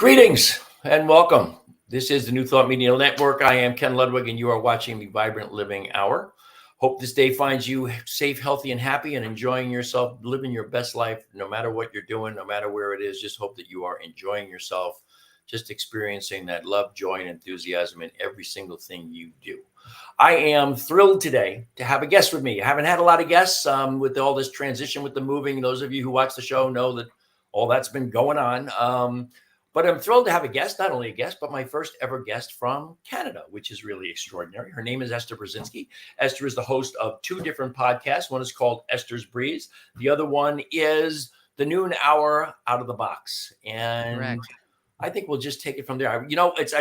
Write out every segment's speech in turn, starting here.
Greetings and welcome. This is the New Thought Media Network. I am Ken Ludwig, and you are watching the Vibrant Living Hour. Hope this day finds you safe, healthy, and happy and enjoying yourself, living your best life, no matter what you're doing, no matter where it is. Just hope that you are enjoying yourself, just experiencing that love, joy, and enthusiasm in every single thing you do. I am thrilled today to have a guest with me. I haven't had a lot of guests with all this transition with the moving. Those of you who watch the show know that all that's been going on. But I'm thrilled to have a guest, not only a guest, but my first ever guest from Canada, which is really extraordinary. Her name is Esther Brzezinski. Esther is the host of two different podcasts. One is called Esther's Breeze. The other one is the Noon Hour Out of the Box. And Correct. I think we'll just take it from there. I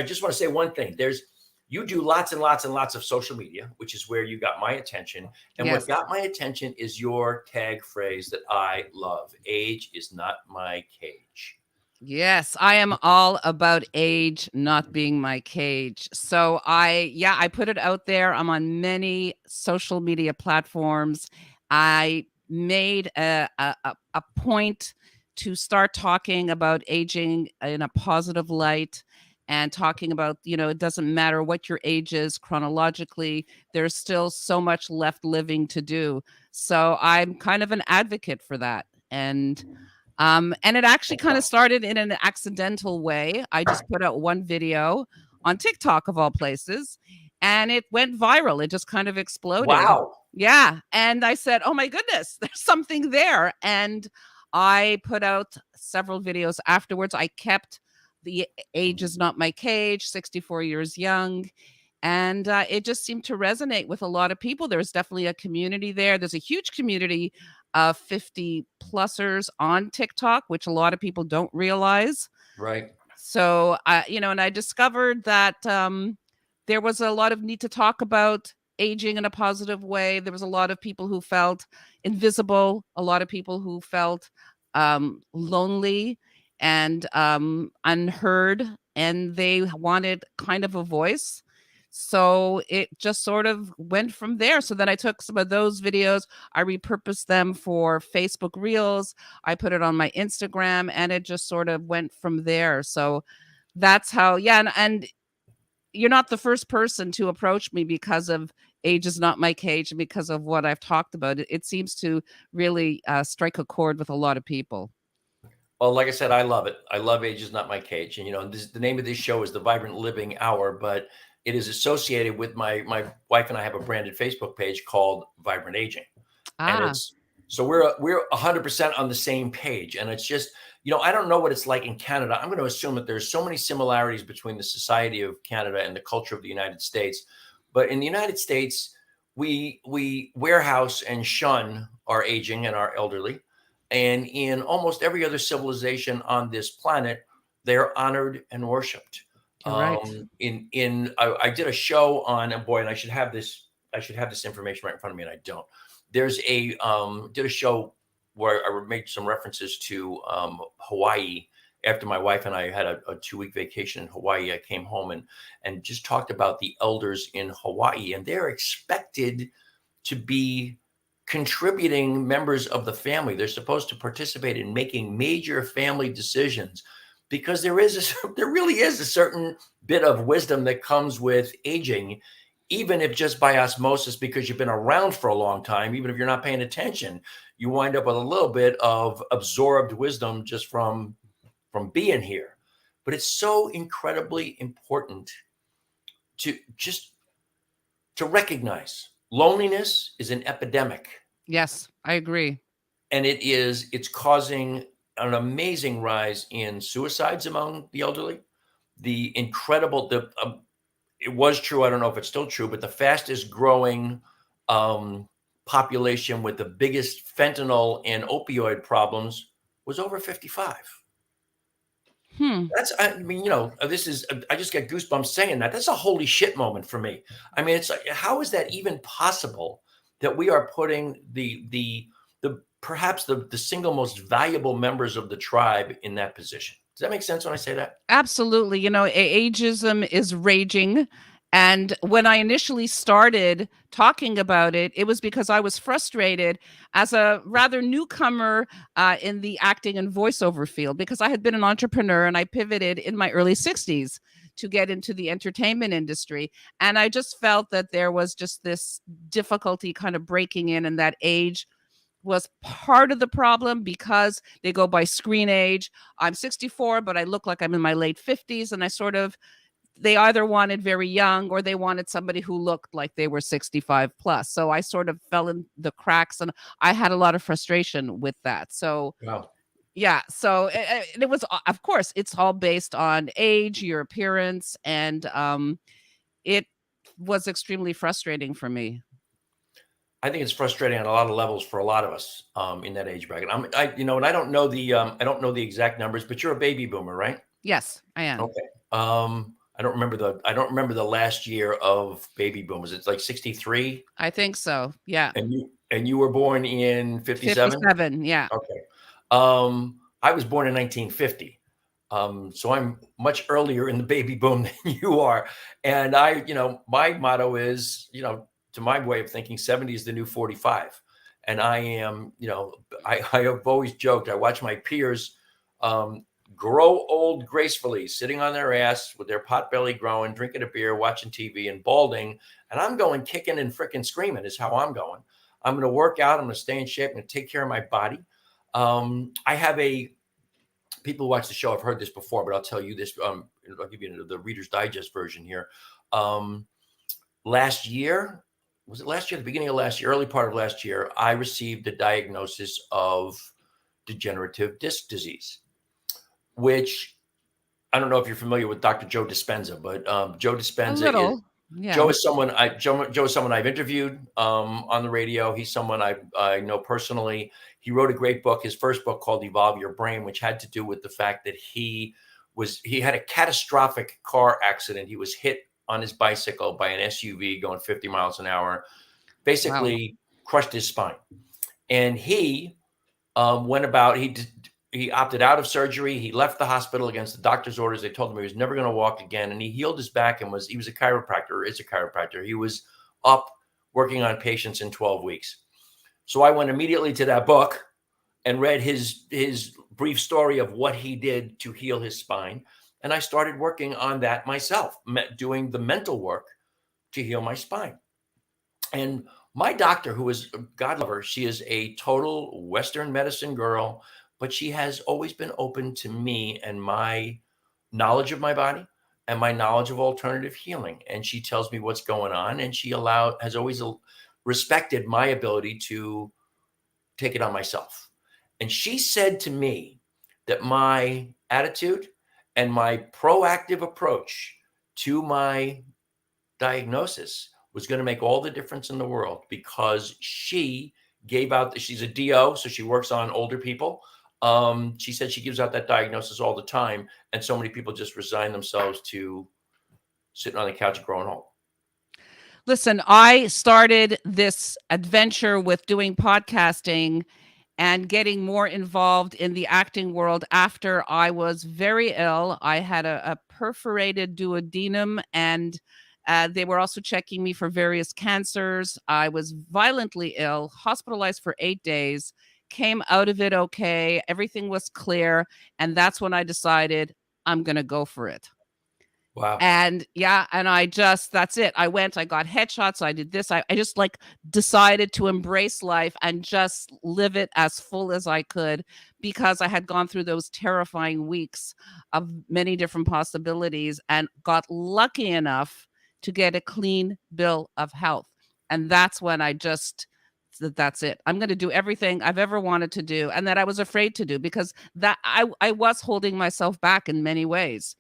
just want to say one thing. You do lots and lots and lots of social media, which is where you got my attention. And Yes. What got my attention is your tag phrase that I love. Age is not my cage. Yes, I am all about age not being my cage. So I put it out there. I'm on many social media platforms. I made a point to start talking about aging in a positive light and talking about, it doesn't matter what your age is chronologically, there's still so much left living to do. So I'm kind of an advocate for that. And it actually kind of started in an accidental way. I just put out one video on TikTok of all places, and it went viral. It just kind of exploded. Wow. Yeah. And I said, oh my goodness, there's something there. And I put out several videos afterwards. I kept the age is not my cage, 64 years young. And it just seemed to resonate with a lot of people. There's definitely a community there. There's a huge community of 50 plusers on TikTok, which a lot of people don't realize. Right. So, and I discovered that there was a lot of need to talk about aging in a positive way. There was a lot of people who felt invisible, a lot of people who felt lonely and unheard, and they wanted kind of a voice. So it just sort of went from there. So then I took some of those videos, I repurposed them for Facebook Reels, I put it on my Instagram, and it just sort of went from there. So that's how, and you're not the first person to approach me because of age is not my cage and because of what I've talked about. It seems to really strike a chord with a lot of people. Well, like I said, I love it. I love Age is Not My Cage. And, the name of this show is the Vibrant Living Hour, but it is associated with my wife and I have a branded Facebook page called Vibrant Aging. And so we're 100% on the same page. And it's just, I don't know what it's like in Canada. I'm going to assume that there's so many similarities between the society of Canada and the culture of the United States. But in the United States, we warehouse and shun our aging and our elderly. And in almost every other civilization on this planet, they're honored and worshipped. Right. I did a show on, and boy, and I should have this information right in front of me, and I don't. There's did a show where I made some references to Hawaii. After my wife and I had a 2-week vacation in Hawaii, I came home and just talked about the elders in Hawaii, and they're expected to be contributing members of the family. They're supposed to participate in making major family decisions because there really is a certain bit of wisdom that comes with aging, even if just by osmosis, because you've been around for a long time. Even if you're not paying attention, you wind up with a little bit of absorbed wisdom just from being here. But it's so incredibly important to recognize loneliness is an epidemic. Yes, I agree. And it's causing an amazing rise in suicides among the elderly. It was true, I don't know if it's still true, but the fastest growing population with the biggest fentanyl and opioid problems was over 55. I just get goosebumps saying that. That's a holy shit moment for me. I mean, it's like, how is that even possible that we are putting perhaps the single most valuable members of the tribe in that position? Does that make sense when I say that? Absolutely. Ageism is raging, And when I initially started talking about it, it was because I was frustrated as a rather newcomer in the acting and voiceover field, because I had been an entrepreneur and I pivoted in my early 60s to get into the entertainment industry. And I just felt that there was just this difficulty kind of breaking in, and that age was part of the problem because they go by screen age. I'm 64, but I look like I'm in my late 50s. And they either wanted very young or they wanted somebody who looked like they were 65 plus. So I sort of fell in the cracks, and I had a lot of frustration with that. So Wow. yeah, so it was, of course, it's all based on age, your appearance, and it was extremely frustrating for me. I think it's frustrating on a lot of levels for a lot of us in that age bracket. And I don't know the exact numbers, but you're a baby boomer, right? Yes, I am. Okay. I don't remember the last year of baby boomers. It's like 63, I think so. Yeah. and you were born in 57? 57. Yeah. Okay. I was born in 1950. So I'm much earlier in the baby boom than you are. And my motto is, to my way of thinking, 70 is the new 45. And I am, I have always joked, I watch my peers grow old gracefully, sitting on their ass with their pot belly growing, drinking a beer, watching TV and balding. And I'm going kicking and freaking screaming is how I'm going. I'm going to work out. I'm going to stay in shape. I'm going to take care of my body. I have people who watch the show have heard this before, but I'll tell you this. I'll give you the Reader's Digest version here. Last year, the beginning of last year, early part of last year, I received a diagnosis of degenerative disc disease, which I don't know if you're familiar with Dr. Joe Dispenza, but Joe Dispenza A little. Yeah. Joe is someone I've interviewed on the radio. He's someone I know personally. He wrote a great book, his first book called Evolve Your Brain, which had to do with the fact that he had a catastrophic car accident. He was hit on his bicycle by an SUV going 50 miles an hour, basically crushed his spine. And he went about, he opted out of surgery. He left the hospital against the doctor's orders. They told him he was never going to walk again. And he healed his back and he was a chiropractor, or is a chiropractor. He was up working on patients in 12 weeks. So I went immediately to that book and read his brief story of what he did to heal his spine. And I started working on that myself, doing the mental work to heal my spine. And my doctor, who is a God lover, she is a total Western medicine girl, but she has always been open to me and my knowledge of my body and my knowledge of alternative healing. And she tells me what's going on. And she has always respected my ability to take it on myself. And she said to me that my attitude and my proactive approach to my diagnosis was going to make all the difference in the world, because she she's a DO, so she works on older people. She said she gives out that diagnosis all the time. And so many people just resign themselves to sitting on the couch and growing old. Listen, I started this adventure with doing podcasting and getting more involved in the acting world after I was very ill. I had a perforated duodenum, and they were also checking me for various cancers. I was violently ill, hospitalized for 8 days, came out of it okay. Everything was clear. And that's when I decided I'm going to go for it. Wow. And that's it. I went, I got headshots. I did this. I just decided to embrace life and just live it as full as I could, because I had gone through those terrifying weeks of many different possibilities and got lucky enough to get a clean bill of health. And that's when that's it. I'm going to do everything I've ever wanted to do and that I was afraid to do, because that I was holding myself back in many ways.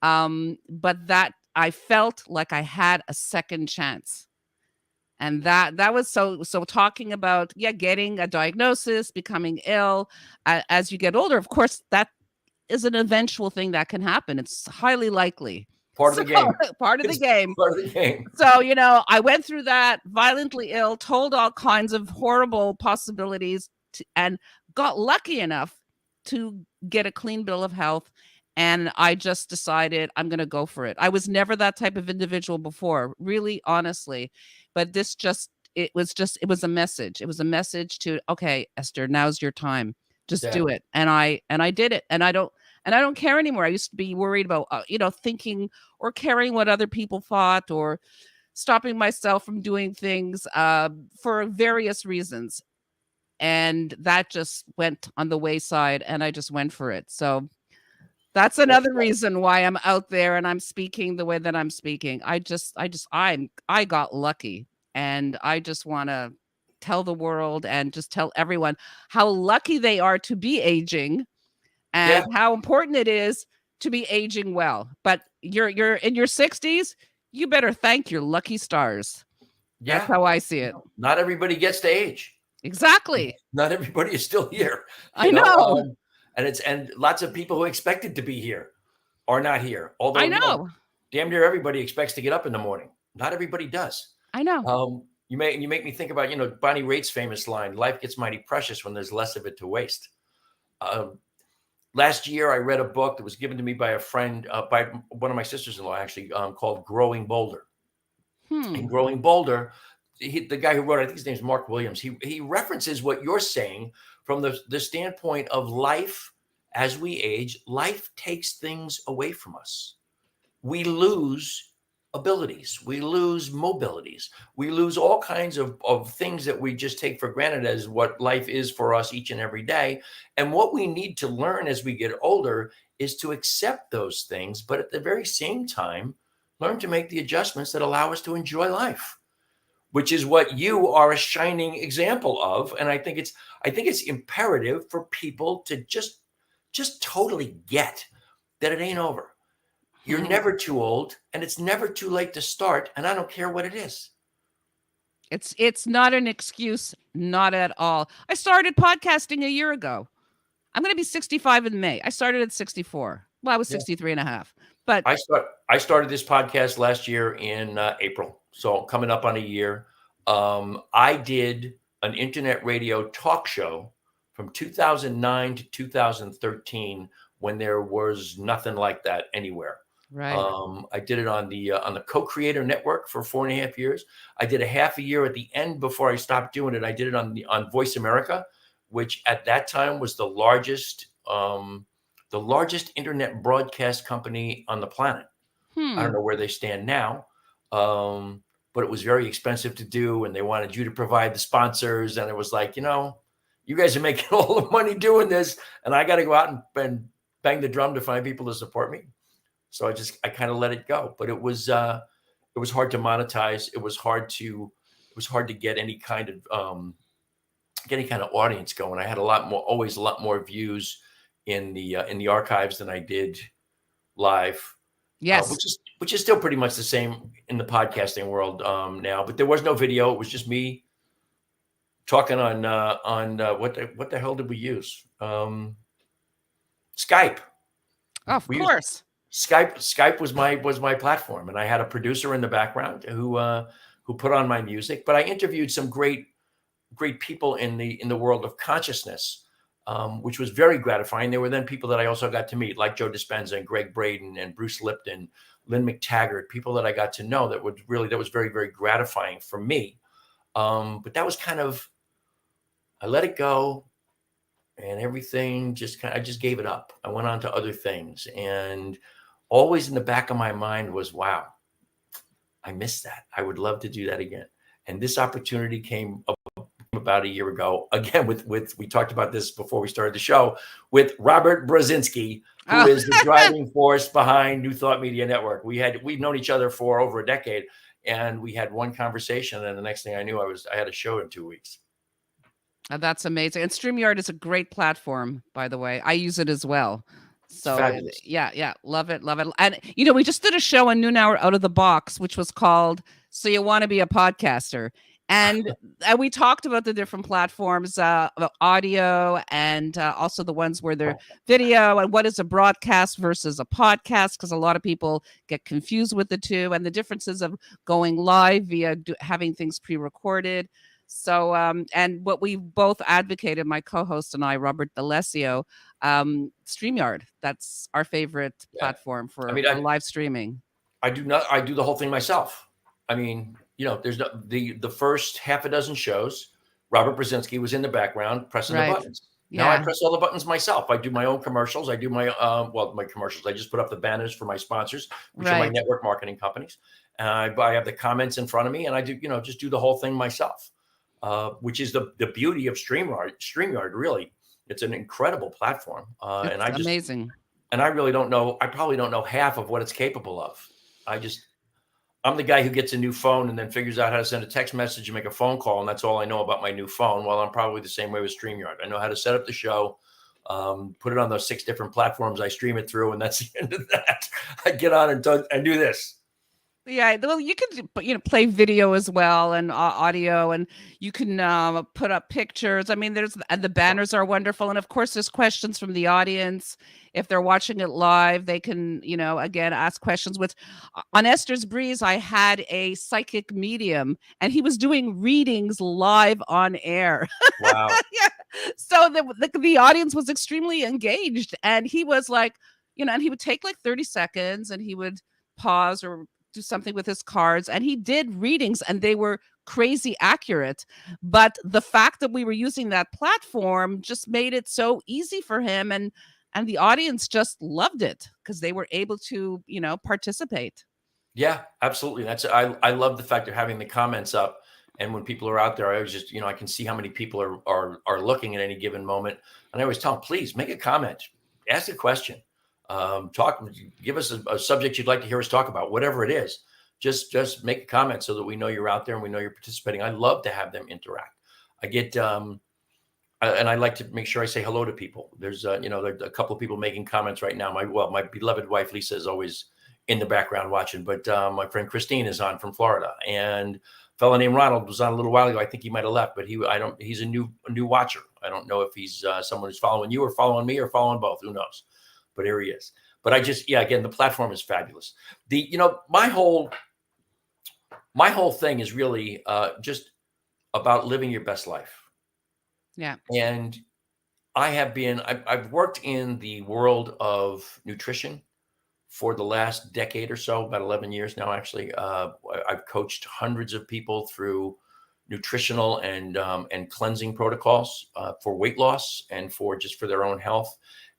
But that I felt like I had a second chance. And that was so talking about, getting a diagnosis, becoming ill as you get older. Of course, that is an eventual thing that can happen. It's highly likely. Part of the game. Part of the game. Part of the game. So, I went through that, violently ill, told all kinds of horrible possibilities, and got lucky enough to get a clean bill of health. And I just decided I'm going to go for it. I was never that type of individual before, really, honestly. But it was a message. It was a message to, okay, Esther, now's your time. Just Yeah. do it. And I did it. And I don't care anymore. I used to be worried about, thinking or caring what other people thought, or stopping myself from doing things for various reasons. And that just went on the wayside, and I just went for it. So that's another reason why I'm out there and I'm speaking the way that I'm speaking. I got lucky, and I just want to tell the world and just tell everyone how lucky they are to be aging, and Yeah. how important it is to be aging well. But you're in your 60s, you better thank your lucky stars. That's Yeah. how I see it. Not everybody gets to age. Exactly. Not everybody is still here. I know. And lots of people who expected to be here are not here. Although I know. damn near everybody expects to get up in the morning. Not everybody does. I know. You make me think about, Bonnie Raitt's famous line, "Life gets mighty precious when there's less of it to waste." Last year, I read a book that was given to me by a friend, by one of my sisters-in-law, actually, called "Growing Bolder." In "Growing Bolder," the guy who wrote it, I think his name is Mark Williams. He references what you're saying from the standpoint of life. As we age, life takes things away from us. We lose abilities, we lose mobilities, we lose all kinds of things that we just take for granted as what life is for us each and every day. And what we need to learn as we get older is to accept those things, but at the very same time, learn to make the adjustments that allow us to enjoy life, which is what you are a shining example of. And I think it's imperative for people to just totally get that it ain't over. You're never too old, and it's never too late to start. And I don't care what it is. It's not an excuse, not at all. I started podcasting a year ago. I'm going to be 65 in May. I started at 64. Well, I was 63 and a half. But I started this podcast last year in April. So coming up on a year. I did an internet radio talk show from 2009 to 2013 when there was nothing like that anywhere. right. I did it on the Co-Creator Network for 4.5 years. I did a half a year at the end before I stopped doing it. I did it on Voice America, which at that time was the largest internet broadcast company on the planet. I don't know where they stand now, but it was very expensive to do, and they wanted you to provide the sponsors. And it was like, you guys are making all the money doing this, and I got to go out and bang the drum to find people to support me. So I kind of let it go. But it was hard to monetize. It was hard to get any kind of audience going. I had always a lot more views in the archives than I did live. Yes. Which is still pretty much the same in the podcasting world now. But there was no video. It was just me talking on what the hell did we use? Skype. Of course. Skype was my platform, and I had a producer in the background who put on my music. But I interviewed some great people in the world of consciousness, which was very gratifying. There were then people that I also got to meet, like Joe Dispenza and Greg Braden and Bruce Lipton, Lynn McTaggart, people that I got to know that was very, very gratifying for me. But that was kind of, I let it go, and everything I just gave it up. I went on to other things, and always in the back of my mind was, wow, I missed that. I would love to do that again. And this opportunity came up about a year ago, again, with we talked about this before we started the show, with Robert Brzezinski, who is the driving force behind New Thought Media Network. We've known each other for over a decade, and we had one conversation, and the next thing I knew, I had a show in 2 weeks. That's amazing. And StreamYard is a great platform, by the way. I use it as well. So yeah, love it. And we just did a show on Noon Hour Out of the Box, which was called "So You Want to Be a Podcaster," and we talked about the different platforms, audio, and also the ones where they're video, and what is a broadcast versus a podcast, because a lot of people get confused with the two, and the differences of going live via having things pre-recorded. So, and what we both advocated, my co-host and I, Robert D'Alessio, StreamYard. That's our favorite Yeah. platform I for mean, live streaming. I do the whole thing myself. I mean, there's the first half a dozen shows, Robert Brzezinski was in the background pressing the Right. buttons. Now I Yeah. press all the buttons myself. I do my own commercials. I do my my commercials. I just put up the banners for my sponsors, which are my Right. network marketing companies. And I have the comments in front of me, and I do just do the whole thing myself, which is the beauty of StreamYard. StreamYard, really, it's an incredible platform, and It's amazing. I really don't know. I probably don't know half of what it's capable of. I'm the guy who gets a new phone and then figures out how to send a text message and make a phone call, and that's all I know about my new phone. Well, I'm probably the same way with StreamYard. I know how to set up the show, put it on those 6 different platforms I stream it through, and that's the end of that. I get on and do this. Yeah, well, you can play video as well, and audio, and you can put up pictures. I mean, and the banners are wonderful, and of course, there's questions from the audience. If they're watching it live, they can, again, ask questions. On Esther's Breeze, I had a psychic medium, and he was doing readings live on air. Wow. Yeah. So the audience was extremely engaged, and he was like, and he would take like 30 seconds, and he would pause or do something with his cards, and he did readings, and they were crazy accurate. But the fact that we were using that platform just made it so easy for him, and the audience just loved it because they were able to participate. Yeah, absolutely. I love the fact they're having the comments up, and when people are out there, I always just I can see how many people are looking at any given moment, and I always tell them, please make a comment, ask a question. Give us a subject you'd like to hear us talk about, whatever it is. Just make a comment so that we know you're out there and we know you're participating. I love to have them interact. I get and I like to make sure I say hello to people. There's there's a couple of people making comments right now. My beloved wife Lisa is always in the background watching, but my friend Christine is on from Florida, and a fellow named Ronald was on a little while ago. I think he might have left, but he's a new watcher. I don't know if he's someone who's following you or following me or following both. Who knows? But here he is. But again, the platform is fabulous. My whole thing is really just about living your best life. Yeah. And I've worked in the world of nutrition for the last decade or so, about 11 years now, actually. I've coached hundreds of people through nutritional and cleansing protocols for weight loss and for their own health.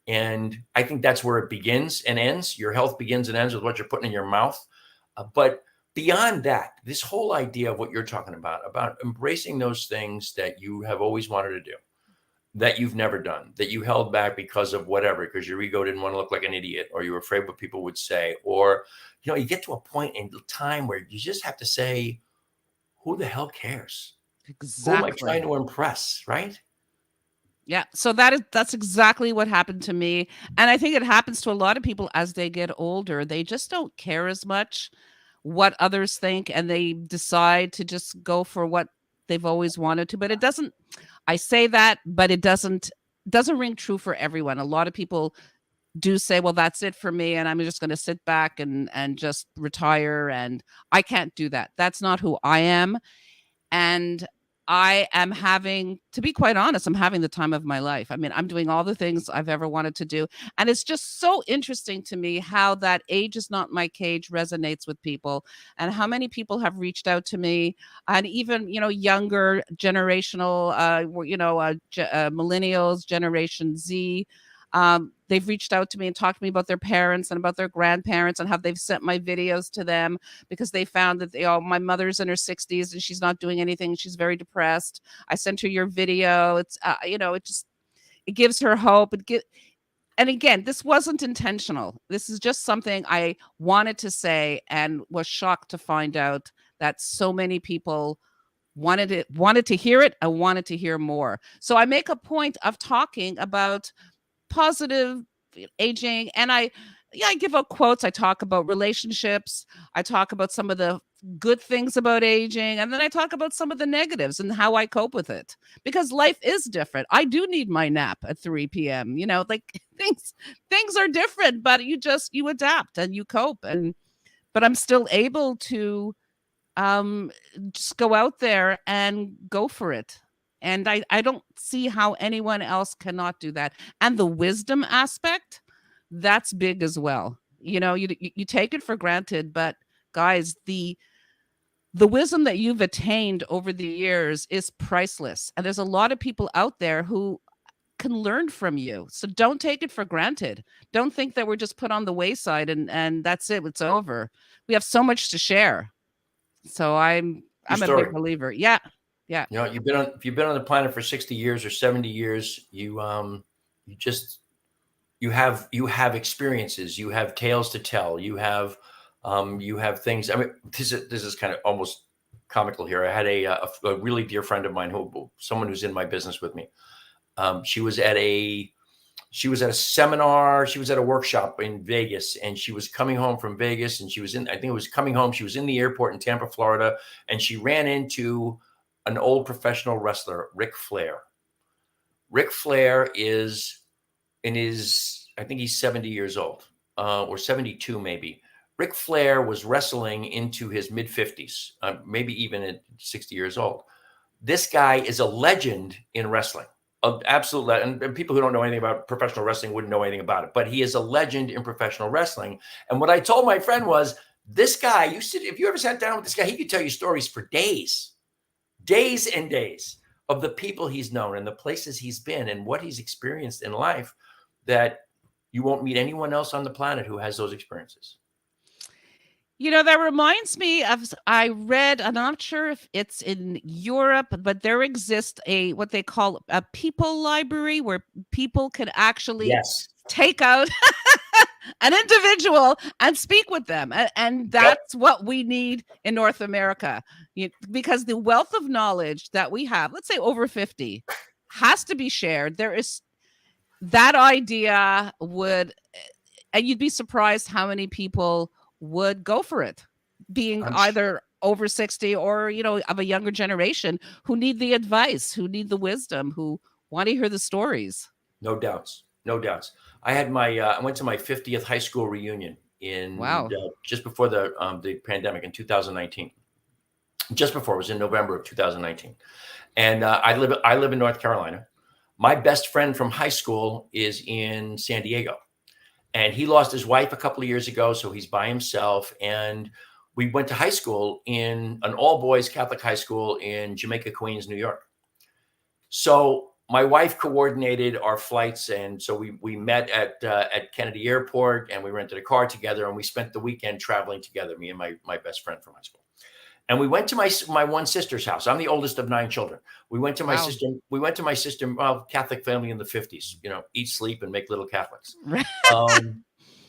And I think that's where it begins and ends. Your health begins and ends with what you're putting in your mouth. But beyond that, this whole idea of what you're talking about embracing those things that you have always wanted to do, that you've never done, that you held back because of whatever, because your ego didn't want to look like an idiot, or you were afraid what people would say, or, you get to a point in time where you just have to say, who the hell cares? Exactly. Who am I trying to impress, right? Yeah. So that's exactly what happened to me. And I think it happens to a lot of people as they get older. They just don't care as much what others think, and they decide to just go for what they've always wanted to. But it doesn't, I say that, but it doesn't ring true for everyone. A lot of people do say, well, that's it for me, and I'm just going to sit back and just retire. And I can't do that. That's not who I am. And I am to be quite honest, I'm having the time of my life. I mean, I'm doing all the things I've ever wanted to do. And it's just so interesting to me how that age is not my cage resonates with people, and how many people have reached out to me, and even, younger generational, millennials, Generation Z. They've reached out to me and talked to me about their parents and about their grandparents, and how they've sent my videos to them because they found that my mother's in her 60s and she's not doing anything. She's very depressed. I sent her your video. It's it gives her hope. And again, this wasn't intentional. This is just something I wanted to say, and was shocked to find out that so many people wanted to hear it. I wanted to hear more. So I make a point of talking about positive aging, and I give out quotes. I talk about relationships. I talk about some of the good things about aging, and then I talk about some of the negatives and how I cope with it, because life is different. I do need my nap at 3 p.m. Like things are different, but you adapt and you cope, but I'm still able to um, just go out there and go for it. And I don't see how anyone else cannot do that. And the wisdom aspect, that's big as well. You take it for granted, but guys, the wisdom that you've attained over the years is priceless. And there's a lot of people out there who can learn from you. So don't take it for granted. Don't think that we're just put on the wayside and that's it. It's over. We have so much to share. So True I'm a big story. believer. Yeah. Yeah. You know, if you've been on the planet for 60 years or 70 years, you just you have experiences, you have tales to tell, you have things. I mean, this is kind of almost comical here. I had a really dear friend of mine, someone who's in my business with me. She was at a seminar, she was at a workshop in Vegas, and she was coming home from Vegas, and I think it was coming home. She was in the airport in Tampa, Florida, and she ran into an old professional wrestler, Ric Flair. Ric Flair is I think he's 70 years old, or 72 maybe. Ric Flair was wrestling into his mid 50s, maybe even at 60 years old. This guy is a legend in wrestling. Absolute, and people who don't know anything about professional wrestling wouldn't know anything about it, but he is a legend in professional wrestling. And what I told my friend was, this guy, if you ever sat down with this guy, he could tell you stories for days and days of the people he's known and the places he's been and what he's experienced in life, that you won't meet anyone else on the planet who has those experiences. That reminds me of, I read, I'm not sure if it's in Europe, but there exists what they call a people library where people can actually take out an individual and speak with them. And that's what we need in North America, because the wealth of knowledge that we have, let's say over 50, has to be shared. There is that idea and you'd be surprised how many people would go for it, being either over 60 or, of a younger generation who need the advice, who need the wisdom, who want to hear the stories. No doubts. I went to my 50th high school reunion just before the pandemic in 2019. Just before, it was in November of 2019. And I live in North Carolina. My best friend from high school is in San Diego. And he lost his wife a couple of years ago, so he's by himself. And we went to high school in an all-boys Catholic high school in Jamaica, Queens, New York. So my wife coordinated our flights, and so we met at Kennedy Airport, and we rented a car together, and we spent the weekend traveling together, me and my best friend from high school. And we went to my one sister's house. I'm the oldest of 9 children. We went to my sister. We went to my sister, Catholic family in the 50s. Eat, sleep, and make little Catholics.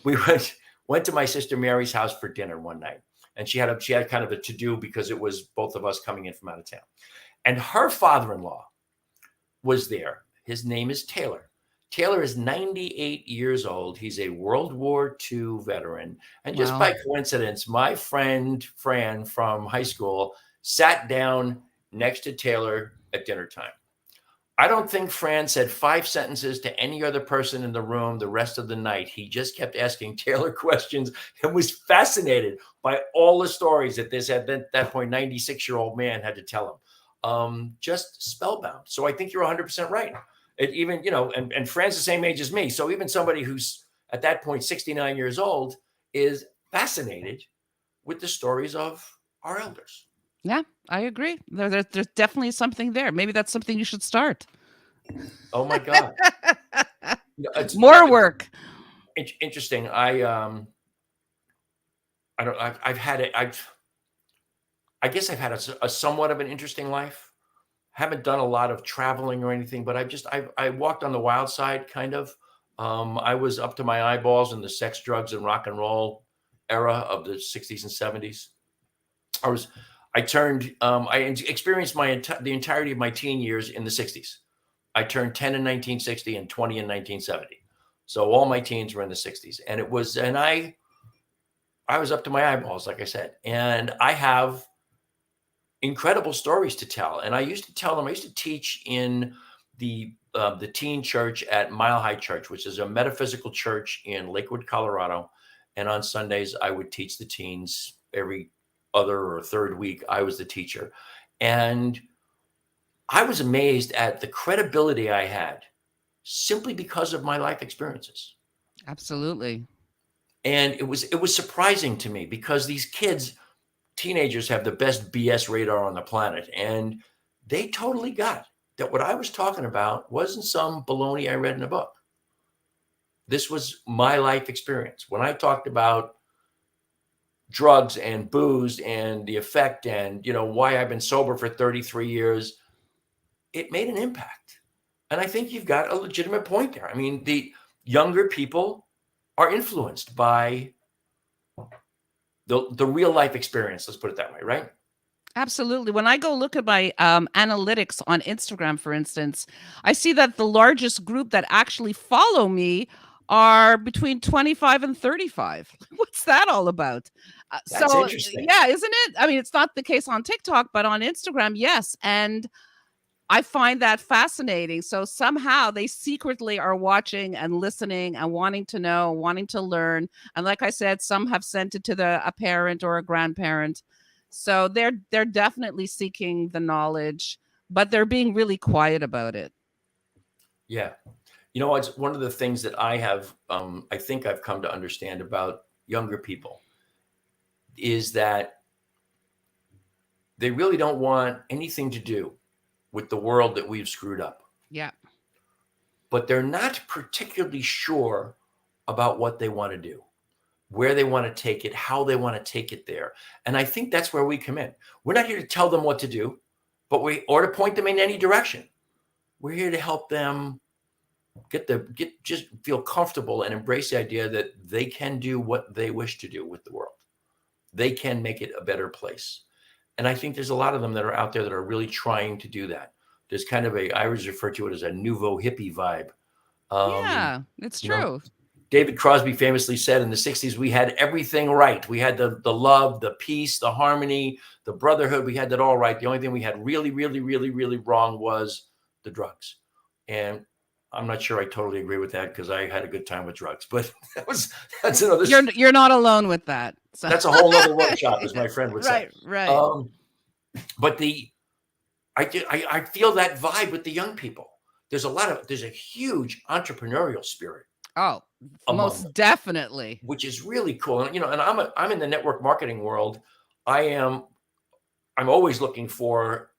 We went to my sister Mary's house for dinner one night, and she had kind of a to do because it was both of us coming in from out of town, and her father-in-law was there. His name is Taylor. Taylor is 98 years old. He's a World War II veteran. And just by coincidence, my friend Fran from high school sat down next to Taylor at dinner time. I don't think Fran said 5 sentences to any other person in the room the rest of the night. He just kept asking Taylor questions and was fascinated by all the stories that at that point, 96-year-old man had to tell him. Just spellbound. So I think you're 100% right. And Fran's the same age as me. So even somebody who's at that point 69 years old is fascinated with the stories of our elders. Yeah, I agree. There's definitely something there. Maybe that's something you should start. Oh my God. More work. Interesting. I guess I've had a somewhat of an interesting life. Haven't done a lot of traveling or anything, but I walked on the wild side, kind of. I was up to my eyeballs in the sex, drugs, and rock and roll era of the 60s and 70s. I experienced the entirety of my teen years in the 60s. I turned 10 in 1960 and 20 in 1970. So all my teens were in the 60s. And I was up to my eyeballs, like I said. And I have incredible stories to tell. And I used to teach in the teen church at Mile High Church, which is a metaphysical church in Lakewood, Colorado. And on Sundays, I would teach the teens every other or third week, I was the teacher. And I was amazed at the credibility I had simply because of my life experiences. Absolutely. And it was surprising to me because these kids, teenagers, have the best BS radar on the planet. And they totally got that what I was talking about wasn't some baloney I read in a book. This was my life experience. When I talked about drugs and booze and the effect and, why I've been sober for 33 years, it made an impact. And I think you've got a legitimate point there. I mean, the younger people are influenced by the real life experience. Let's put it that way, right? Absolutely. When I go look at my analytics on Instagram, for instance, I see that the largest group that actually follow me are between 25 and 35. What's that all about? That's interesting. Yeah, isn't it? I mean, it's not the case on TikTok, but on Instagram, yes. And I find that fascinating. So somehow they secretly are watching and listening and wanting to know, wanting to learn. And like I said, some have sent it to a parent or a grandparent. So they're definitely seeking the knowledge, but they're being really quiet about it. Yeah. It's one of the things that I think I've come to understand about younger people is that they really don't want anything to do with the world that we've screwed up. Yeah. But they're not particularly sure about what they want to do, where they want to take it, how they want to take it there. And I think that's where we come in. We're not here to tell them what to do, or to point them in any direction. We're here to help them just feel comfortable and embrace the idea that they can do what they wish to do with the world. They can make it a better place. And I think there's a lot of them that are out there that are really trying to do that. There's kind of I always refer to it as a nouveau hippie vibe. Yeah, it's true. David Crosby famously said in the 60s, we had everything right. We had the love, the peace, the harmony, the brotherhood. We had that all right. The only thing we had really, really, really, really wrong was the drugs. And I'm not sure I totally agree with that because I had a good time with drugs, but that's another. You're not alone with that. So. That's a whole other workshop, as my friend would say. Right. But I feel that vibe with the young people. There's a huge entrepreneurial spirit. Oh, most definitely. Which is really cool. And, and I'm in the network marketing world. I'm always looking for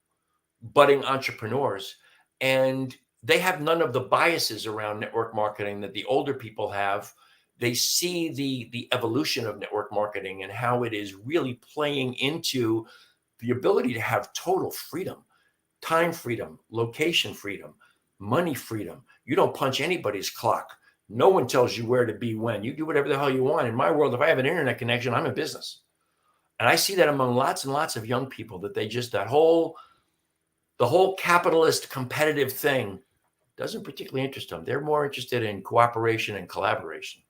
budding entrepreneurs, and they have none of the biases around network marketing that the older people have. They see the evolution of network marketing and how it is really playing into the ability to have total freedom, time freedom, location freedom, money freedom. You don't punch anybody's clock. No one tells you where to be when. You do whatever the hell you want. In my world, if I have an internet connection, I'm in business. And I see that among lots and lots of young people, that the whole capitalist competitive thing doesn't particularly interest them. They're more interested in cooperation and collaboration.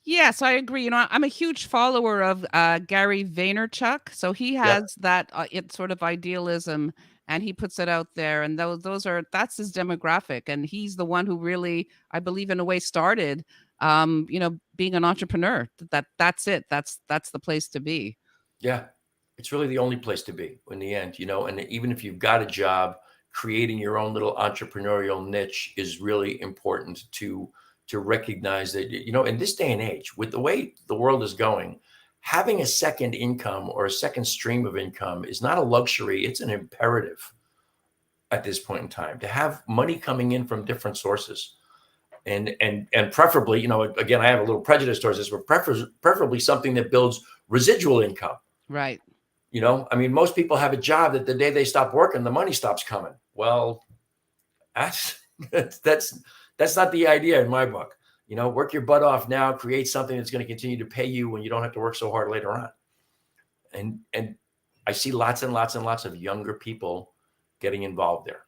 Yes, I agree. I'm a huge follower of Gary Vaynerchuk. So he has that sort of idealism, and he puts it out there. And that's his demographic. And he's the one who really, I believe, in a way, started, being an entrepreneur. That's it. That's the place to be. Yeah, it's really the only place to be in the end. And even if you've got a job, creating your own little entrepreneurial niche is really important to recognize that, in this day and age, with the way the world is going, having a second income or a second stream of income is not a luxury. It's an imperative at this point in time to have money coming in from different sources. And preferably, again, I have a little prejudice towards this, but preferably something that builds residual income. Right. I mean, most people have a job that the day they stop working, the money stops coming. Well, that's not the idea in my book. Work your butt off now, create something that's going to continue to pay you when you don't have to work so hard later on. And I see lots and lots and lots of younger people getting involved there.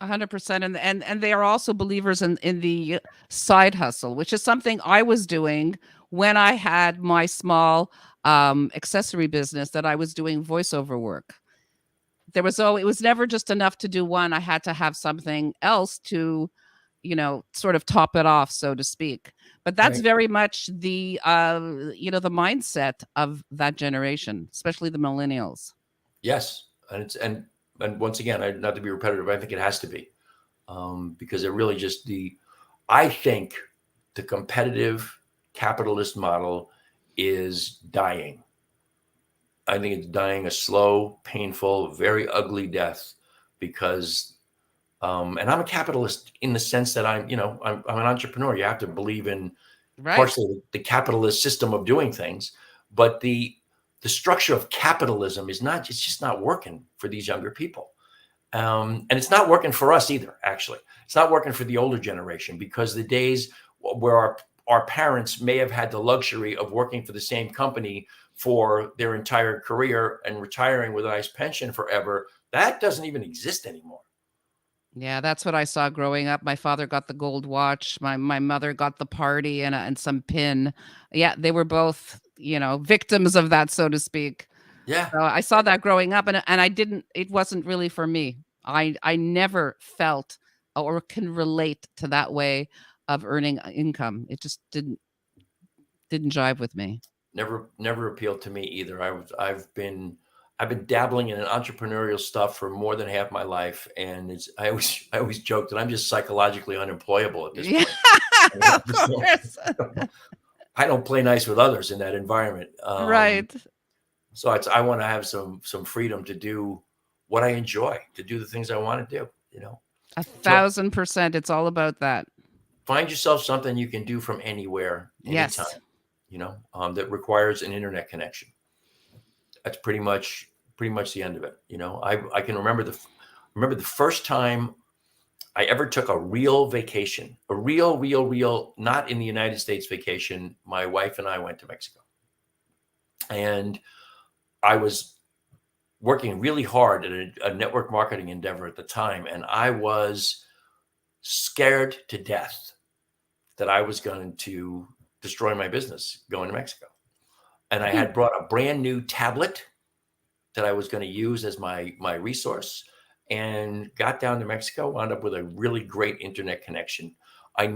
100%. And they are also believers in the side hustle, which is something I was doing when I had my small accessory business that I was doing voiceover work. It was never just enough to do one. I had to have something else to sort of top it off, so to speak. But that's Right. very much the the mindset of that generation, especially the millennials. Yes, and once again, not to be repetitive, I think it has to be, because it really just I think the competitive capitalist model is dying. I think it's dying a slow, painful, very ugly death because, and I'm a capitalist in the sense that I'm an entrepreneur. You have to believe in Right. partially the capitalist system of doing things, but the structure of capitalism it's just not working for these younger people. And it's not working for us either, actually. It's not working for the older generation because the days where our parents may have had the luxury of working for the same company for their entire career and retiring with a nice pension forever, that doesn't even exist anymore. Yeah, that's what I saw growing up. My father got the gold watch. My mother got the party and some pin. Yeah, they were both, victims of that, so to speak. Yeah. So I saw that growing up, and I didn't. It wasn't really for me. I never felt or can relate to that way of earning income. It just didn't jive with me. Never appealed to me either. I've been dabbling in an entrepreneurial stuff for more than half my life, and I always joke that I'm just psychologically unemployable at this Yeah, point. I mean, of course. I don't play nice with others in that environment. Right. So I want to have some freedom to do what I enjoy, to do the things I want to do. So 1,000%. It's all about that. find yourself something you can do from anywhere, anytime. Yes. That requires an internet connection. That's pretty much the end of it. I can remember the first time I ever took a real vacation, a real, not in the United States vacation. My wife and I went to Mexico, and I was working really hard at a network marketing endeavor at the time, and I was scared to death that I was going to destroy my business going to Mexico. And I had brought a brand new tablet that I was going to use as my resource, and got down to Mexico, wound up with a really great internet connection. I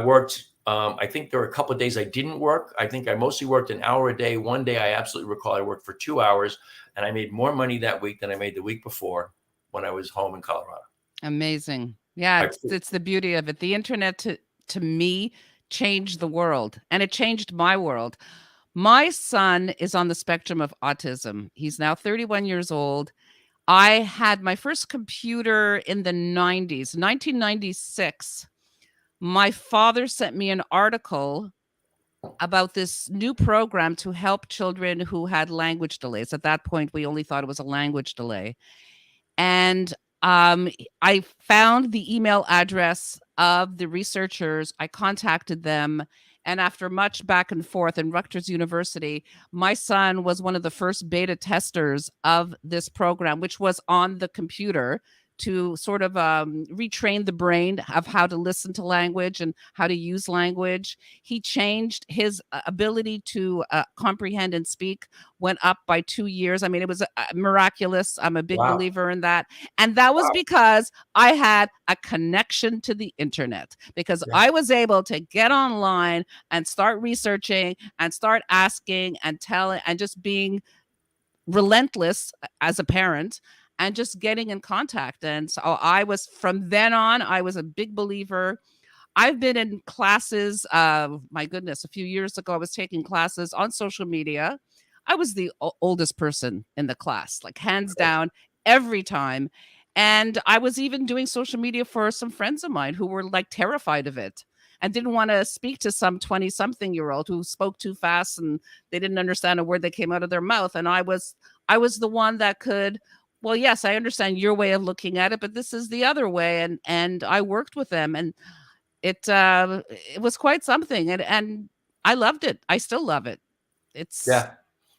worked, I think there were a couple of days I didn't work. I think I mostly worked an hour a day. One day I absolutely recall I worked for 2 hours, and I made more money that week than I made the week before when I was home in Colorado. Amazing. Yeah, I, it's the beauty of it. The internet to me changed the world, and it changed my world. My son is on the spectrum of autism. He's now 31 years old. I had my first computer in the 90s, 1996. My father sent me an article about this new program to help children who had language delays. At that point, we only thought it was a language delay. And I found the email address of the researchers. I contacted them. And after much back and forth in Rutgers University, my son was one of the first beta testers of this program, which was on the computer to sort of retrain the brain of how to listen to language and how to use language. He changed his ability to comprehend and speak, went up by 2 years. I mean, it was miraculous. I'm a big wow. believer in that. And that was because I had a connection to the internet, because Yeah. I was able to get online and start researching and start asking and telling and just being relentless as a parent and just getting in contact. And so from then on, I was a big believer. I've been in classes, my goodness, a few years ago, I was taking classes on social media. I was the oldest person in the class, like hands down, every time. And I was even doing social media for some friends of mine who were like terrified of it and didn't want to speak to some 20-something-year-old who spoke too fast and they didn't understand a word that came out of their mouth. And I was the one that could, well, yes, I understand your way of looking at it, but this is the other way. And I worked with them, and it was quite something. And I loved it. I still love it. It's Yeah.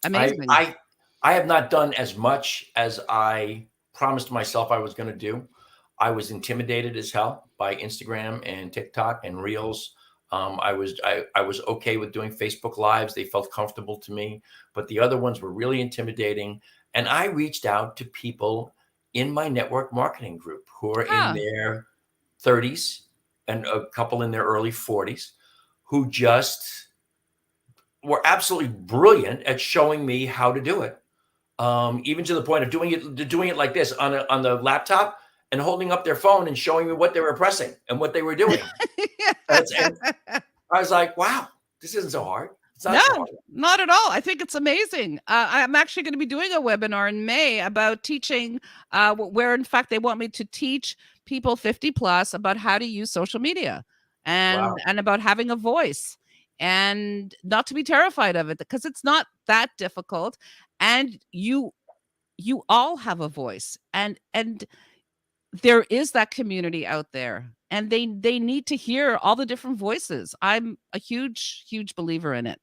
amazing. I have not done as much as I promised myself I was going to do. I was intimidated as hell by Instagram and TikTok and Reels. I was okay with doing Facebook Lives. They felt comfortable to me, but the other ones were really intimidating. And I reached out to people in my network marketing group who are in Huh. their 30s and a couple in their early 40s who just were absolutely brilliant at showing me how to do it. Even to the point of doing it like this on the laptop and holding up their phone and showing me what they were pressing and what they were doing. And I was like, wow, this isn't so hard. It's not No, so hard. not at all. I think it's amazing. I'm actually going to be doing a webinar in May about teaching, where in fact they want me to teach people 50 plus about how to use social media Wow. and about having a voice and not to be terrified of it because it's not that difficult. And you all have a voice, and there is that community out there, and they need to hear all the different voices. I'm a huge believer in it,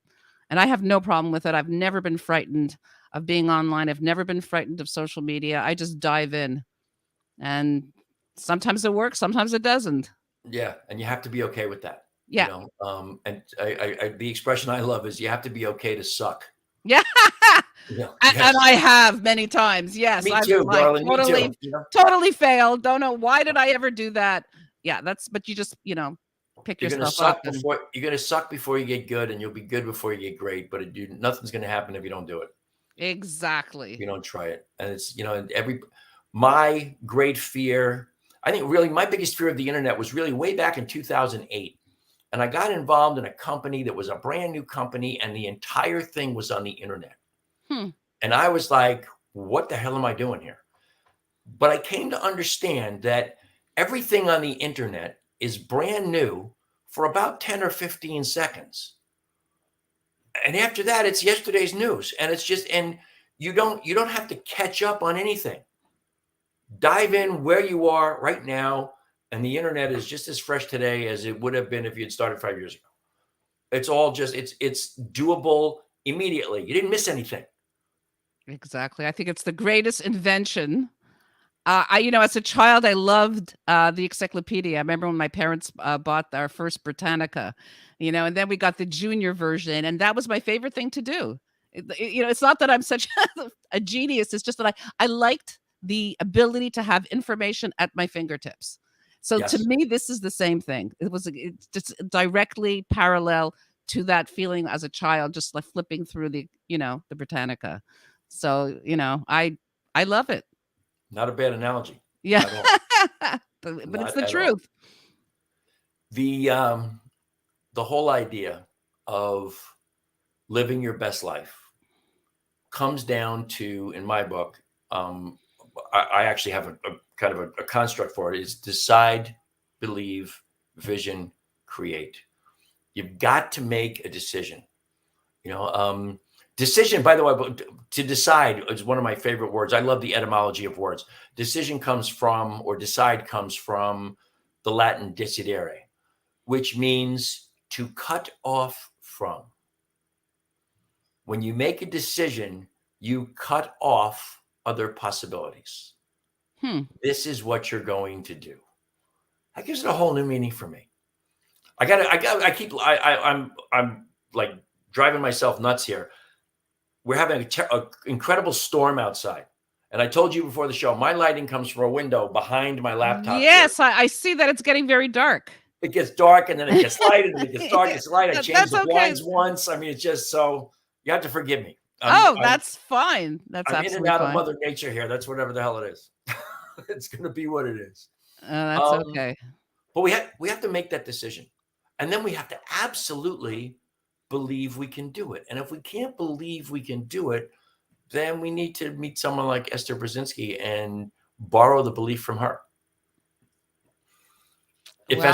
and I have no problem with it. I've never been frightened of being online. I've never been frightened of social media. I just dive in, and sometimes it works, sometimes it doesn't. Yeah, and you have to be okay with that. Yeah. And the expression I love is you have to be okay to suck. Yeah. Yeah, And I have many times. Yes. me I've too, like darling. Me totally, too. You know? totally failed. Don't know why did I ever do that. Yeah, but you just, pick You're gonna yourself suck up. And before you get good, and you'll be good before you get great. But nothing's gonna happen if you don't do it. exactly. If you don't try it, and it's and my great fear. I think really my biggest fear of the internet was really way back in 2008. And I got involved in a company that was a brand new company, and the entire thing was on the internet. And I was like, what the hell am I doing here? But I came to understand that everything on the internet is brand new for about 10 or 15 seconds. And after that, it's yesterday's news. And it's just, and you don't have to catch up on anything. Dive in where you are right now. And the internet is just as fresh today as it would have been if you had started 5 years ago. It's all just, it's doable immediately. You didn't miss anything. Exactly. I think it's the greatest invention. As a child, I loved the encyclopedia. I remember when my parents bought our first Britannica, and then we got the junior version, and that was my favorite thing to do. It's not that I'm such a genius. It's just that I liked the ability to have information at my fingertips. So Yes. to me, this is the same thing. It's just directly parallel to that feeling as a child, just like flipping through the Britannica. So, I love it. Not a bad analogy. Yeah. At all. But it's Not the at all. truth. The whole idea of living your best life comes down to, in my book, I actually have a kind of a construct for it, is decide, believe, vision, create. You've got to make a decision. Decision, by the way, to decide is one of my favorite words. I love the etymology of words. Decision comes from, or decide comes from, the Latin decidere, which means to cut off from. When you make a decision, you cut off other possibilities. This is what you're going to do. That gives it a whole new meaning for me. I'm like driving myself nuts here. We're having an incredible storm outside. And I told you before the show, my lighting comes from a window behind my laptop. Yes, I see that it's getting very dark. It gets dark, and then it gets light, and then it gets dark, it's light. I changed the blinds okay. once. I mean, it's just, so you have to forgive me. That's fine. That's I'm absolutely in and out fine. of Mother Nature here. That's whatever the hell it is. It's going to be what it is. That's okay. But we have to make that decision. And then we have to absolutely believe we can do it. And if we can't believe we can do it, then we need to meet someone like Esther Brzezinski and borrow the belief from her. If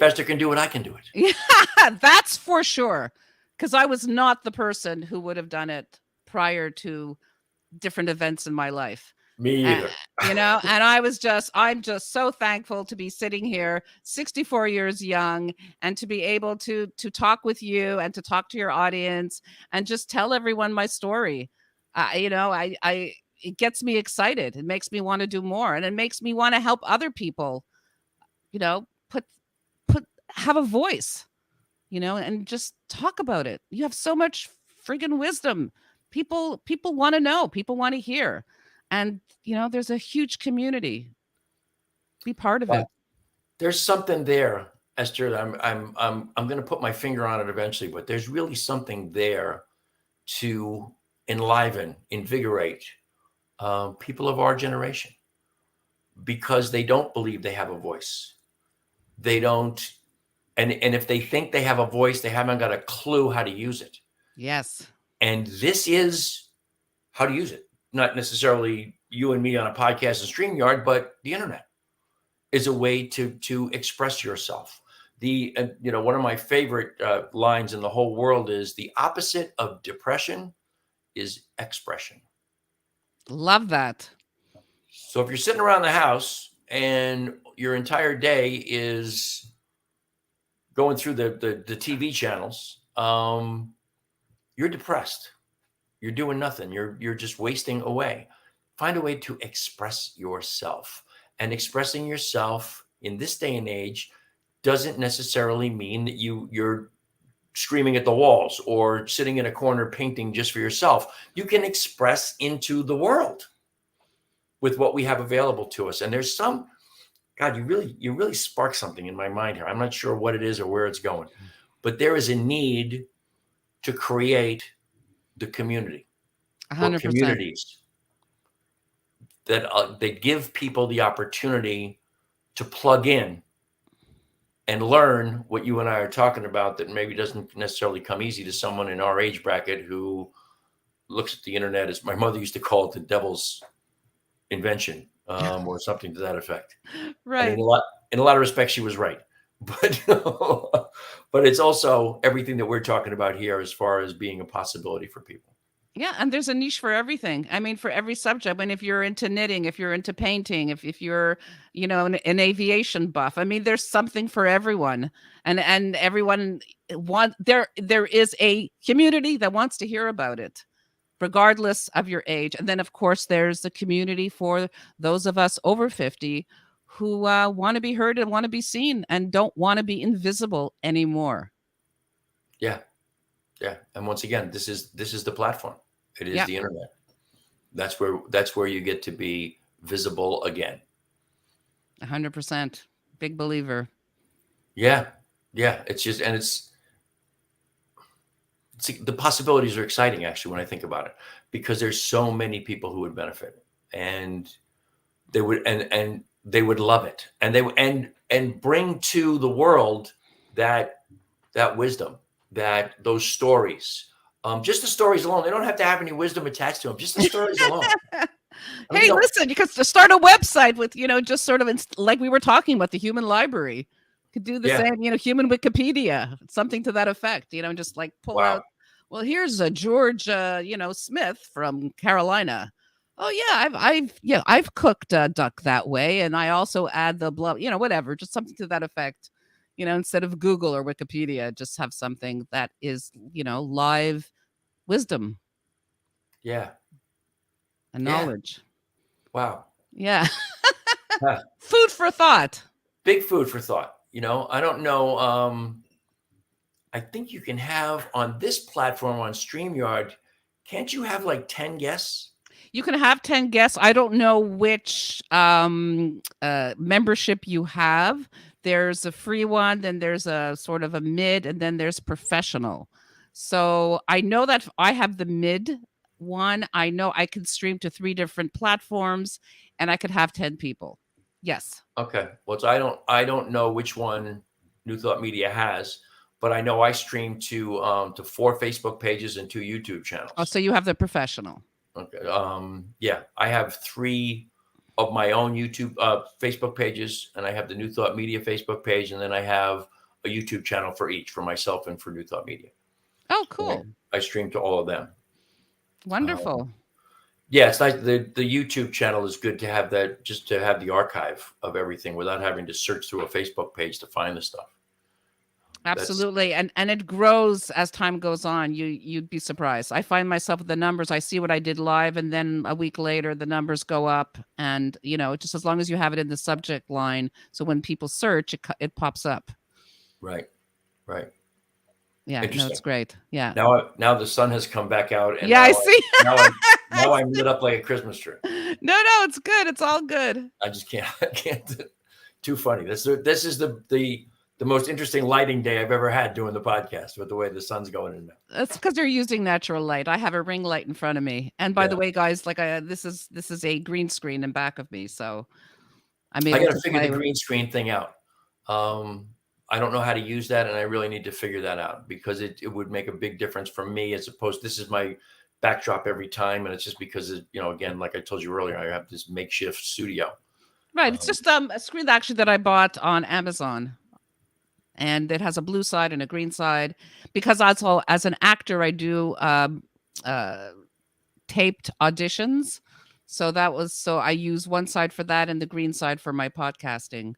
Esther can do it, I can do it. Yeah, that's for sure. Because I was not the person who would have done it prior to different events in my life. Me either. And I'm just so thankful to be sitting here 64 years young and to be able to talk with you and to talk to your audience and just tell everyone my story. It gets me excited. It makes me want to do more, and it makes me want to help other people, have a voice, and just talk about it. You have so much friggin' wisdom. People want to know, people want to hear. And, there's a huge community. Be part of it. There's something there Esther, I'm going to put my finger on it eventually, but there's really something there to enliven, invigorate people of our generation, because they don't believe they have a voice. They don't, and if they think they have a voice, they haven't got a clue how to use it. Yes. And this is how to use it. Not necessarily you and me on a podcast and StreamYard, but the internet is a way to express yourself. One of my favorite lines in the whole world is, the opposite of depression is expression. Love that. So if you're sitting around the house and your entire day is going through the TV channels, you're depressed. You're doing nothing. You're just wasting away. Find a way to express yourself. And expressing yourself in this day and age doesn't necessarily mean that you're screaming at the walls or sitting in a corner painting just for yourself. You can express into the world with what we have available to us. And there's some, God, you really spark something in my mind here. I'm not sure what it is or where it's going, but there is a need to create the community, 100%. or communities that they give people the opportunity to plug in and learn what you and I are talking about, that maybe doesn't necessarily come easy to someone in our age bracket who looks at the internet as, my mother used to call it, the devil's invention, or something to that effect. Right. And in a lot of respects, she was right. But but it's also everything that we're talking about here as far as being a possibility for people. Yeah, and there's a niche for everything. I mean, for every subject. I mean, if you're into knitting, if you're into painting, if you're, an aviation buff, I mean, there's something for everyone. And everyone there is a community that wants to hear about it, regardless of your age. And then, of course, there's the community for those of us over 50 who want to be heard and want to be seen and don't want to be invisible anymore. Yeah. And once again, this is the platform. It is the internet. That's where you get to be visible again. 100%. Big believer. Yeah. It's just, and it's the possibilities are exciting, actually, when I think about it, because there's so many people who would benefit, and they would love it, and they and bring to the world that wisdom, those stories. Just the stories alone. They don't have to have any wisdom attached to them. Just the stories alone. Hey, listen, you could start a website with, just sort of like we were talking about, the human library. You could do the same, human Wikipedia, something to that effect, just like pull out. Well, here's a George, Smith from Carolina. Oh yeah, I've cooked duck that way, and I also add the blah, whatever, just something to that effect. Instead of Google or Wikipedia, just have something that is, live wisdom. Yeah. And knowledge. Wow. Yeah. Food for thought. Big food for thought. I don't know. I think you can have on this platform, on StreamYard, can't you have like 10 guests? You can have 10 guests. I don't know which membership you have. There's a free one, then there's a sort of a mid, and then there's professional. So I know that I have the mid one. I know I can stream to 3 different platforms, and I could have 10 people. Yes. Okay. Well, so I don't know which one New Thought Media has, but I know I stream to 4 Facebook pages and 2 YouTube channels. Oh, so you have the professional. Okay. Yeah, I have 3 of my own YouTube Facebook pages, and I have the New Thought Media Facebook page, and then I have a YouTube channel for each, for myself and for New Thought Media. Oh, cool. I stream to all of them. Wonderful. Yeah, it's nice. The YouTube channel is good to have that, just to have the archive of everything without having to search through a Facebook page to find the stuff. Absolutely. And it grows as time goes on. You'd be surprised. I find myself with the numbers. I see what I did live, and then a week later the numbers go up, and just as long as you have it in the subject line, so when people search, it pops up. Right. Yeah, no, it's great. Yeah. Now the sun has come back out, and I see. now I'm lit up like a Christmas tree. No, it's good. It's all good. I just can't. Too funny. This is the the most interesting lighting day I've ever had doing the podcast with the way the sun's going in now. That's because they're using natural light. I have a ring light in front of me, and by the way, guys, like this is a green screen in back of me, so I'm I able got to to figure the green screen thing out. I don't know how to use that, and I really need to figure that out because it would make a big difference for me as opposed. This is my backdrop every time, and it's just because again, like I told you earlier, I have this makeshift studio. Right. It's just a screen actually that I bought on Amazon. And it has a blue side and a green side because also as an actor, I do taped auditions. So I use one side for that and the green side for my podcasting.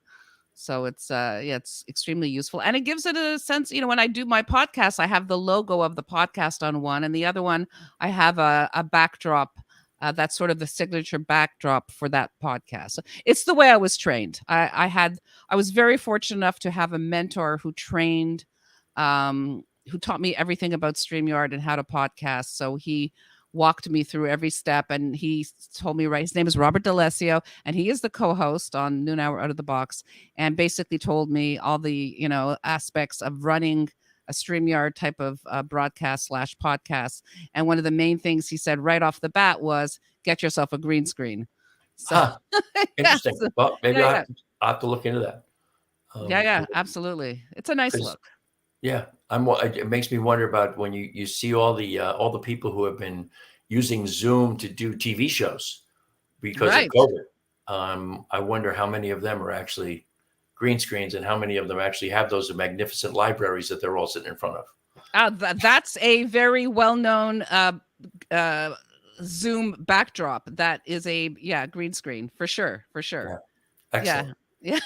So it's it's extremely useful. And it gives it a sense, when I do my podcast, I have the logo of the podcast on one, and the other one, I have a backdrop. That's sort of the signature backdrop for that podcast. So it's the way I was trained. I was very fortunate enough to have a mentor who trained, who taught me everything about StreamYard and how to podcast. So he walked me through every step, and he told me, his name is Robert D'Alessio, and he is the co-host on Noon Hour Out of the Box, and basically told me all the, aspects of running a StreamYard type of broadcast / podcast. And one of the main things he said right off the bat was, get yourself a green screen. So interesting. Yeah, Well, maybe I'll have to look into that. Yeah, absolutely. It's a nice look. Yeah. It makes me wonder about when you see all the people who have been using Zoom to do TV shows because of COVID. I wonder how many of them are actually green screens and how many of them actually have those magnificent libraries that they're all sitting in front of. That's a very well-known Zoom backdrop. That is a green screen for sure. Yeah. Excellent. Yeah.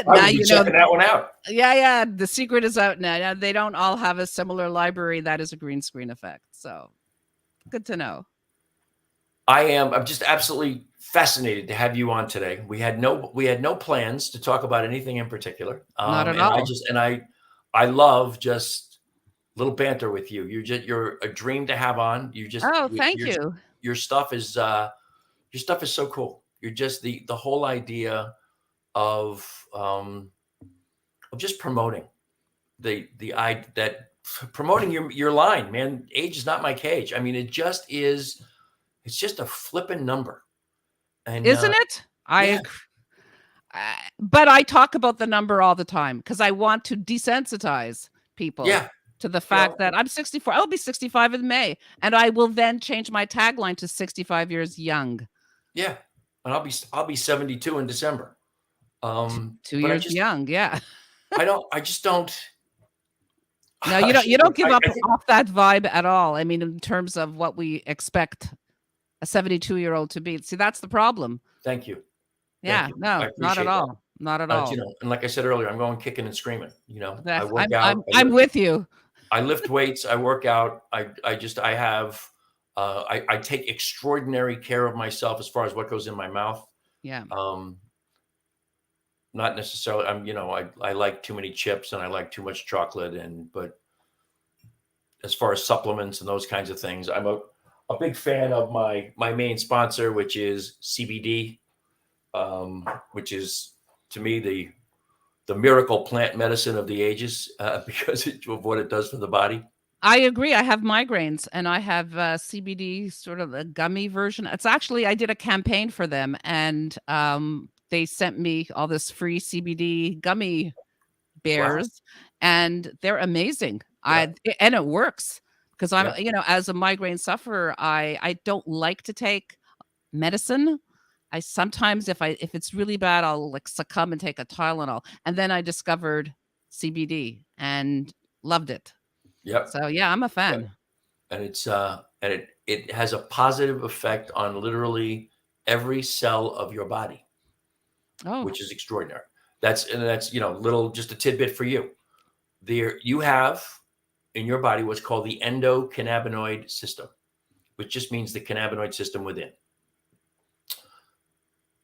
Now you know that one out. Yeah. The secret is out now. They don't all have a similar library. That is a green screen effect. So good to know. I'm just absolutely fascinated to have you on today. We had no plans to talk about anything in particular. Not at all. I love just little banter with you. You're a dream to have on. Thank you. Your stuff is so cool. You're just the whole idea of just promoting promoting your line, man. Age is not my cage. I mean, it's just a flipping number. And isn't it? But I talk about the number all the time because I want to desensitize people to the fact that I'm 64. I'll be 65 in May, and I will then change my tagline to 65 years young. Yeah, and I'll be 72 in December. 2 years young. Yeah. I just don't. No, you don't give up off that vibe at all. I mean, in terms of what we expect a 72-year-old to be. See, that's the problem. Thank you. Yeah, no, not at all. Not at all. And like I said earlier, I'm going kicking and screaming. I work out. I'm with you. I lift weights. I work out. I take extraordinary care of myself as far as what goes in my mouth. Yeah. Not necessarily. I like too many chips and I like too much chocolate. but as far as supplements and those kinds of things, I'm a big fan of my main sponsor, which is CBD, which is to me the miracle plant medicine of the ages because of what it does for the body. I agree. I have migraines and I have CBD, sort of a gummy version. It's actually, I did a campaign for them and they sent me all this free CBD gummy bears and they're amazing. And it works. Because I'm, as a migraine sufferer, I don't like to take medicine. I sometimes, if it's really bad, I'll succumb and take a Tylenol. And then I discovered CBD and loved it. Yep. So I'm a fan. And it's it has a positive effect on literally every cell of your body, which is extraordinary. That's just a tidbit for you. You have in your body what's called the endocannabinoid system, which just means the cannabinoid system within.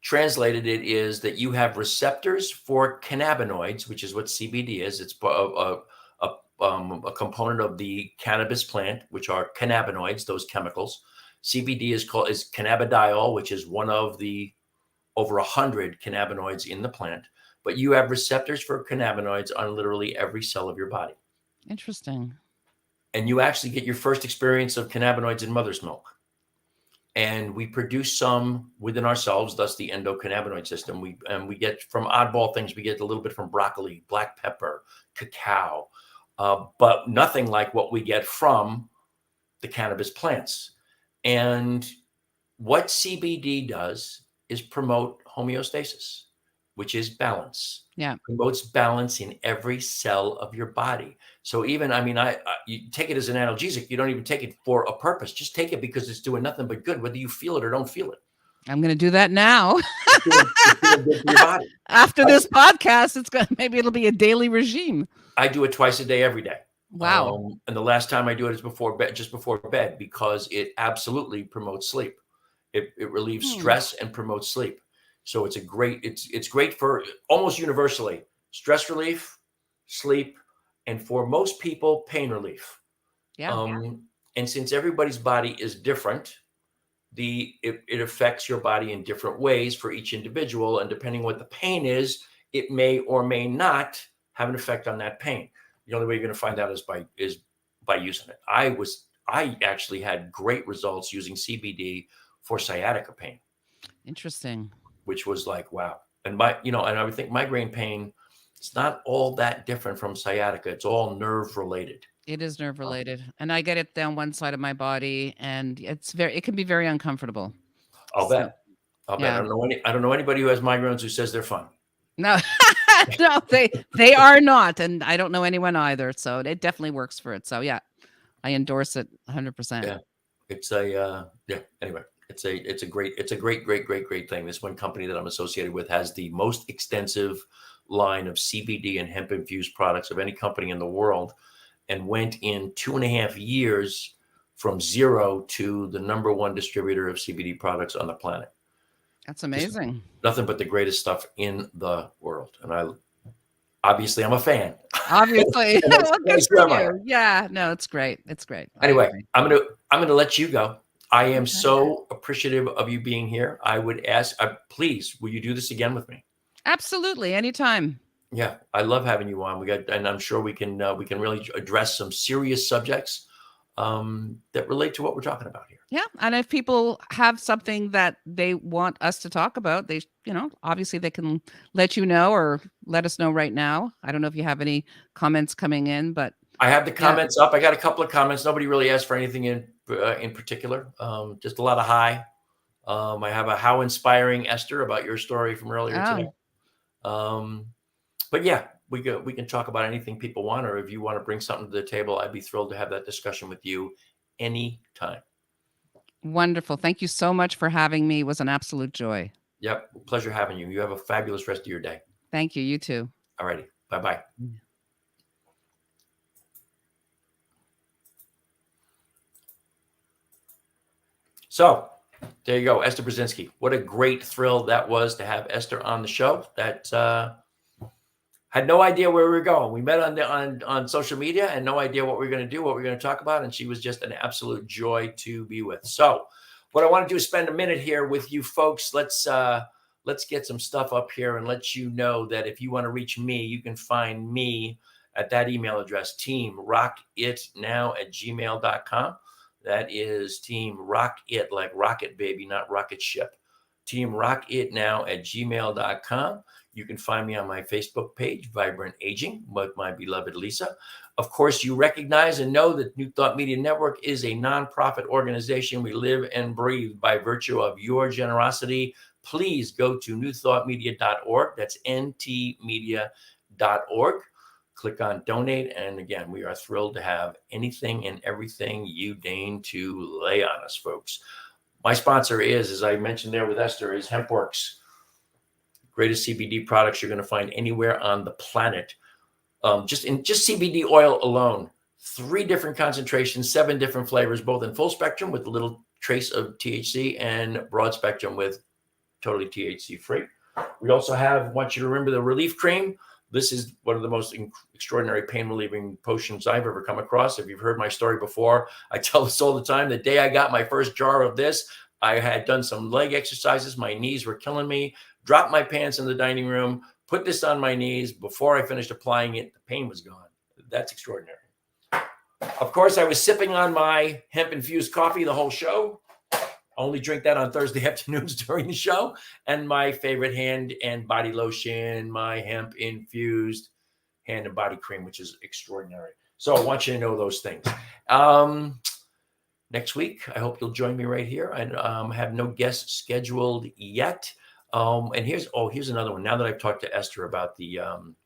Translated, it is that you have receptors for cannabinoids, which is what CBD is. It's a component of the cannabis plant, which are cannabinoids, those chemicals. CBD is cannabidiol, which is one of the over 100 cannabinoids in the plant. but you have receptors for cannabinoids on literally every cell of your body. Interesting. And you actually get your first experience of cannabinoids in mother's milk. And we produce some within ourselves, thus the endocannabinoid system. We get from oddball things, we get a little bit from broccoli, black pepper, cacao, but nothing like what we get from the cannabis plants. And what CBD does is promote homeostasis, which is balance. Yeah. Promotes balance in every cell of your body. So even, I mean, you take it as an analgesic. You don't even take it for a purpose. Just take it because it's doing nothing but good, whether you feel it or don't feel it. I'm going to do that now. It's doing good for your body. After this podcast, maybe it'll be a daily regime. I do it twice a day, every day. Wow. And the last time I do it is before bed, just before bed, because it absolutely promotes sleep. It relieves stress and promotes sleep. So it's great for almost universally stress relief, sleep, and for most people, pain relief. Yeah. And since everybody's body is different, it affects your body in different ways for each individual. And depending what the pain is, it may or may not have an effect on that pain. The only way you're going to find out is by using it. I actually had great results using CBD for sciatica pain. Interesting. Which was like, wow. And and I would think migraine pain, it's not all that different from sciatica. It's all nerve related. It is nerve related. And I get it down one side of my body, and it can be very uncomfortable. I'll bet. I don't know anybody who has migraines who says they're fun. No, no, they are not. And I don't know anyone either. So it definitely works for it. So yeah, I endorse it 100%. Yeah. It's anyway. It's a great thing. This one company that I'm associated with has the most extensive line of CBD and hemp infused products of any company in the world, and went in 2.5 years from zero to the #1 distributor of CBD products on the planet. That's amazing. Nothing but the greatest stuff in the world. And I'm a fan. Obviously. Well, good for you. Yeah, no, it's great. It's great. Anyway, I'm gonna let you go. I am so appreciative of you being here. I would ask, please, will you do this again with me? Absolutely, anytime. Yeah, I love having you on. And I'm sure we can really address some serious subjects that relate to what we're talking about here. Yeah, and if people have something that they want us to talk about, they, obviously they can let you know or let us know right now. I don't know if you have any comments coming in, but I have the comments up. I got a couple of comments. Nobody really asked for anything in particular. Just a lot of hi. I have a how inspiring, Esther, about your story from earlier today. But yeah, we can talk about anything people want, or if you want to bring something to the table, I'd be thrilled to have that discussion with you anytime. Wonderful. Thank you so much for having me. It was an absolute joy. Yep. Pleasure having you. You have a fabulous rest of your day. Thank you. You too. All righty. Bye-bye. So there you go. Esther Brzezinski. What a great thrill that was to have Esther on the show. That had no idea where we were going. We met on social media and no idea what we were going to do, what we were going to talk about. And she was just an absolute joy to be with. So what I want to do is spend a minute here with you folks. Let's get some stuff up here and let you know that if you want to reach me, you can find me at that email address, teamrockitnow@gmail.com. That is Team Rock It, like rocket baby, not rocket ship. teamrockitnow@gmail.com. You can find me on my Facebook page, Vibrant Aging, with my beloved Lisa. Of course, you recognize and know that New Thought Media Network is a nonprofit organization. We live and breathe by virtue of your generosity. Please go to newthoughtmedia.org. That's ntmedia.org. Click on donate. And again, we are thrilled to have anything and everything you deign to lay on us, folks. My sponsor is, as I mentioned there with Esther, is HempWorks. Greatest CBD products you're going to find anywhere on the planet. Just CBD oil alone, 3 different concentrations, 7 different flavors, both in full spectrum with a little trace of THC and broad spectrum with totally THC free. We also want you to remember the relief cream. This is one of the most extraordinary pain relieving potions I've ever come across. If you've heard my story before, I tell this all the time. The day I got my first jar of this, I had done some leg exercises. My knees were killing me. dropped my pants in the dining room, put this on my knees. Before I finished applying it, the pain was gone. That's extraordinary. Of course, I was sipping on my hemp-infused coffee the whole show. Only drink that on Thursday afternoons during the show. And my favorite hand and body lotion, my hemp-infused hand and body cream, which is extraordinary. So I want you to know those things. Next week, I hope you'll join me right here. I have no guests scheduled yet. And here's another one. Now that I've talked to Esther about the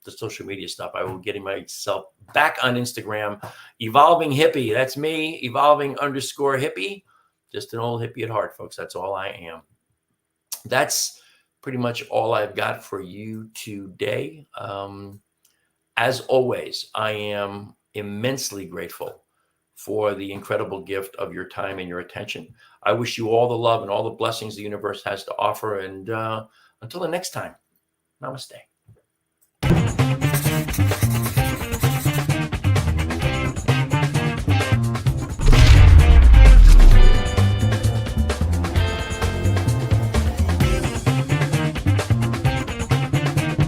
social media stuff, I will getting myself back on Instagram. Evolving Hippie. That's me. Evolving_hippie. Just an old hippie at heart, folks. That's all I am. That's pretty much all I've got for you today. As always, I am immensely grateful for the incredible gift of your time and your attention. I wish you all the love and all the blessings the universe has to offer. And until the next time, namaste.